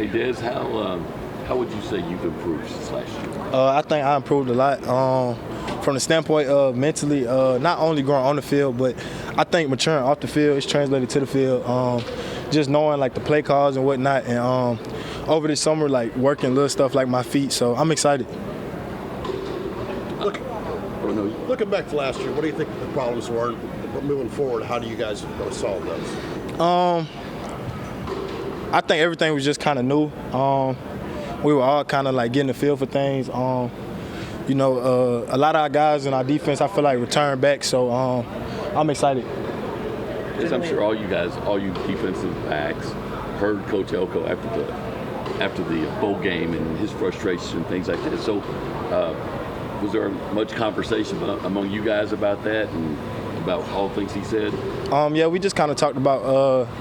Hey, Dezz, how would you say you've improved since last year? I think I improved a lot from the standpoint of mentally, not only growing on the field, but I think maturing off the field is translated to the field. Just knowing like the play calls and whatnot, and over this summer, like working little stuff like my feet. So I'm excited. Looking back to last year, what do you think the problems were? Moving forward, how do you guys going to solve those? I think everything was just kind of new. We were all kind of like getting the feel for things. A lot of our guys in our defense, I feel like returned back. So I'm excited. Yes, I'm sure all you defensive backs heard Coach Elko after the bowl game and his frustration and things like that. So was there much conversation among you guys about that and about all the things he said? Yeah, we just kind of talked about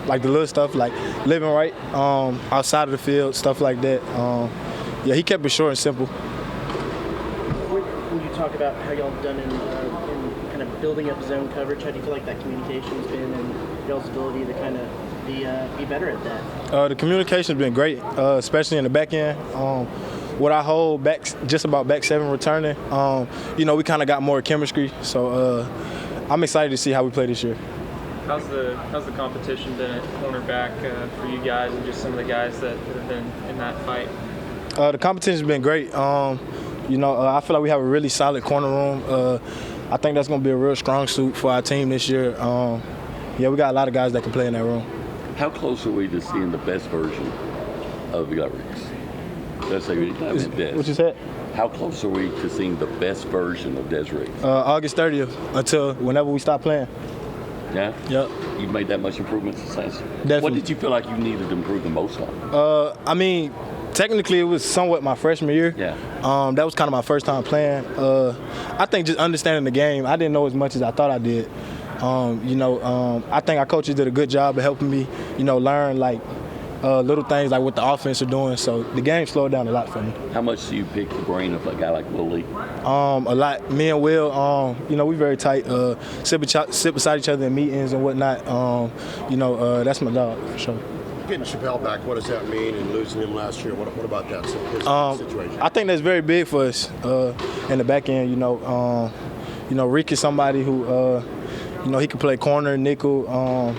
like the little stuff, like living right outside of the field, stuff like that. Yeah, he kept it short and simple. When you talk about how y'all have done in kind of building up zone coverage, how do you feel like that communication's been and y'all's ability to kind of be better at that? The communication's been great, especially in the back end. With our whole just about back seven returning, we kind of got more chemistry. So I'm excited to see how we play this year. How's the competition been at cornerback for you guys and just some of the guys that have been in that fight? The competition's been great. I feel like we have a really solid corner room. I think that's going to be a real strong suit for our team this year. We got a lot of guys that can play in that room. How close are we to seeing the best version of Dezz Ricks? Let's say Dezz. What you said? How close are we to seeing the best version of Dezz Ricks? August 30th until whenever we stop playing. Yeah? Yep. You've made that much improvement since last year? Definitely. What did you feel like you needed to improve the most on? Technically it was somewhat my freshman year. Yeah. That was kind of my first time playing. I think just understanding the game, I didn't know as much as I thought I did. I think our coaches did a good job of helping me, learn like little things like what the offense are doing. So the game slowed down a lot for me. How much do you pick the brain of a guy like Will Lee? A lot. Me and Will, we very tight. Sit beside each other in meetings and whatnot. That's my dog for sure. Getting Chappell back, what does that mean? And losing him last year, what about that situation? I think that's very big for us in the back end. Rick is somebody who, he can play corner, nickel.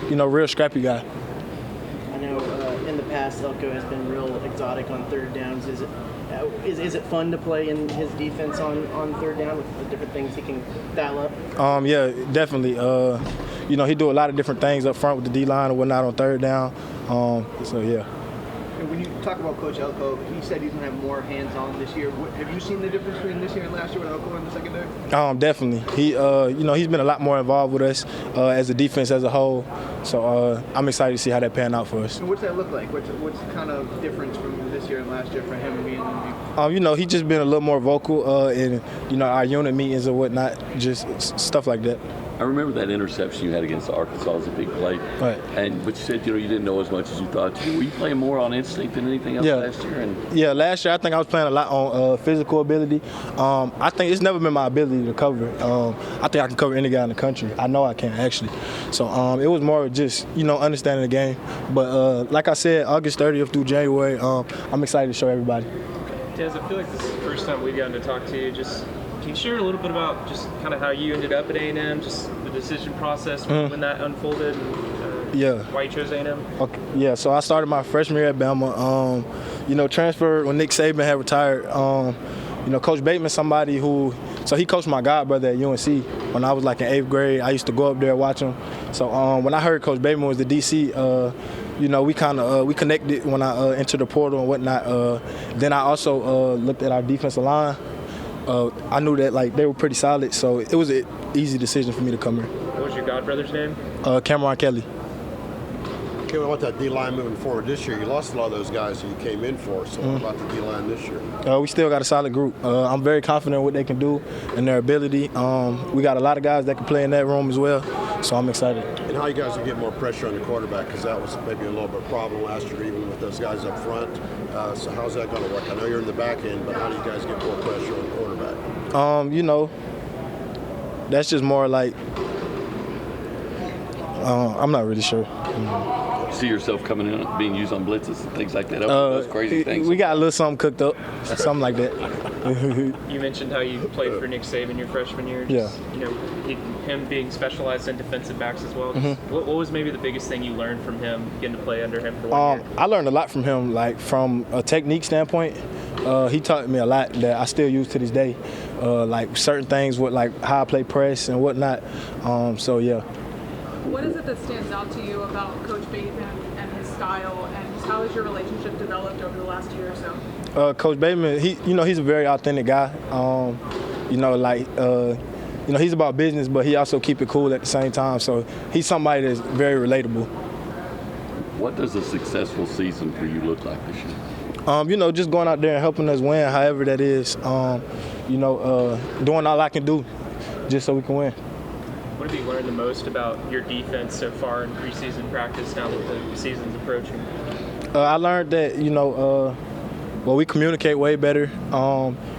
Real scrappy guy. I know in the past Elko has been real exotic on third downs. Is it fun to play in his defense on third down with the different things he can dial up? Yeah, definitely. He do a lot of different things up front with the D-line and whatnot on third down. Yeah. And when you talk about Coach Elko, he said he's going to have more hands-on this year. Have you seen the difference between this year and last year with Elko in the secondary? Definitely. He's been a lot more involved with us as a defense as a whole. So I'm excited to see how that pan out for us. And what's that look like? What's kind of difference from this year and last year for him being in he's just been a little more vocal in our unit meetings and whatnot, just stuff like that. I remember that interception you had against Arkansas as a big play. Right. But you said you didn't know as much as you thought. Were you playing more on instinct than anything else last year? Yeah, last year I think I was playing a lot on physical ability. I think it's never been my ability to cover. I think I can cover any guy in the country. I know I can actually. So it was more just understanding the game. But like I said, August 30th through January, I'm excited to show everybody. Dezz, I feel like this is the first time we've gotten to talk to you. Can you share a little bit about just kind of how you ended up at A&M, just the decision process when that unfolded, and why you chose A&M? Okay. Yeah, so I started my freshman year at Bama. Transferred when Nick Saban had retired. Coach Bateman, somebody so he coached my godbrother at UNC when I was like in 8th grade. I used to go up there and watch him. So when I heard Coach Bateman was the DC, we connected when I entered the portal and whatnot. Then I also looked at our defensive line. I knew that they were pretty solid, so it was an easy decision for me to come here. What was your godbrother's name? Cameron Kelly. Okay, what about that D-line moving forward this year? You lost a lot of those guys that you came in for, so what about the D-line this year? We still got a solid group. I'm very confident in what they can do and their ability. We got a lot of guys that can play in that room as well, so I'm excited. And how you guys will get more pressure on the quarterback, because that was maybe a little bit of a problem last year, even with those guys up front. So how's that going to work? I know you're in the back end, but how do you guys get more pressure on the quarterback? That's just more like, I'm not really sure. see yourself coming in, being used on blitzes and things like that? Those crazy things. We got a little something cooked up, something like that. You mentioned how you played for Nick Saban your freshman year. Just, you know, him being specialized in defensive backs as well. What was maybe the biggest thing you learned from him, getting to play under him for 1 year? I learned a lot from him, like from a technique standpoint. He taught me a lot that I still use to this day, like certain things with like how I play press and whatnot. So yeah. What is it that stands out to you about Coach Bateman and his style, and just how has your relationship developed over the last year or so? Coach Bateman, he's a very authentic guy. He's about business, but he also keep it cool at the same time. So he's somebody that's very relatable. What does a successful season for you look like this year? Just going out there and helping us win, however that is. Doing all I can do just so we can win. What have you learned the most about your defense so far in preseason practice now that the season's approaching? I learned that, we communicate way better.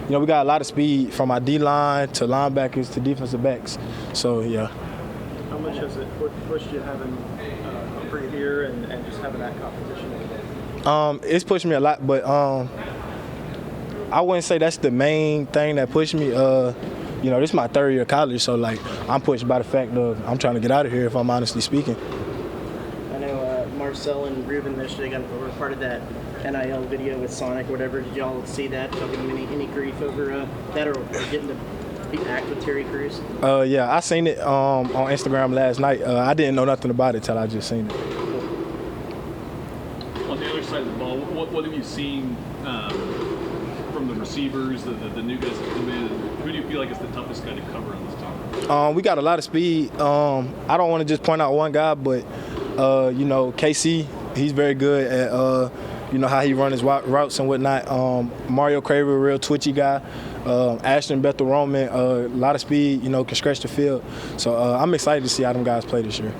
We got a lot of speed from our D-line to linebackers to defensive backs. So, yeah. How much has it pushed you having Humphrey here and just having that competition? It's pushed me a lot, but I wouldn't say that's the main thing that pushed me. This is my third year of college, so like I'm pushed by the fact of I'm trying to get out of here, if I'm honestly speaking. I know Marcel and Rueben yesterday were part of that NIL video with Sonic or whatever. Did y'all see that? Y'all give him any grief over that or getting to act with Terry Crews? Yeah, I seen it on Instagram last night. I didn't know nothing about it till I just seen it. On the other side of the ball, what have you seen from the receivers, the new guys that come in? Who do you feel like is the toughest guy to cover on this team? We got a lot of speed. I don't want to just point out one guy, but KC, he's very good at how he runs his routes and whatnot. Mario Craver, real twitchy guy. Ashton Bethel Roman, a lot of speed, can stretch the field. So I'm excited to see how them guys play this year.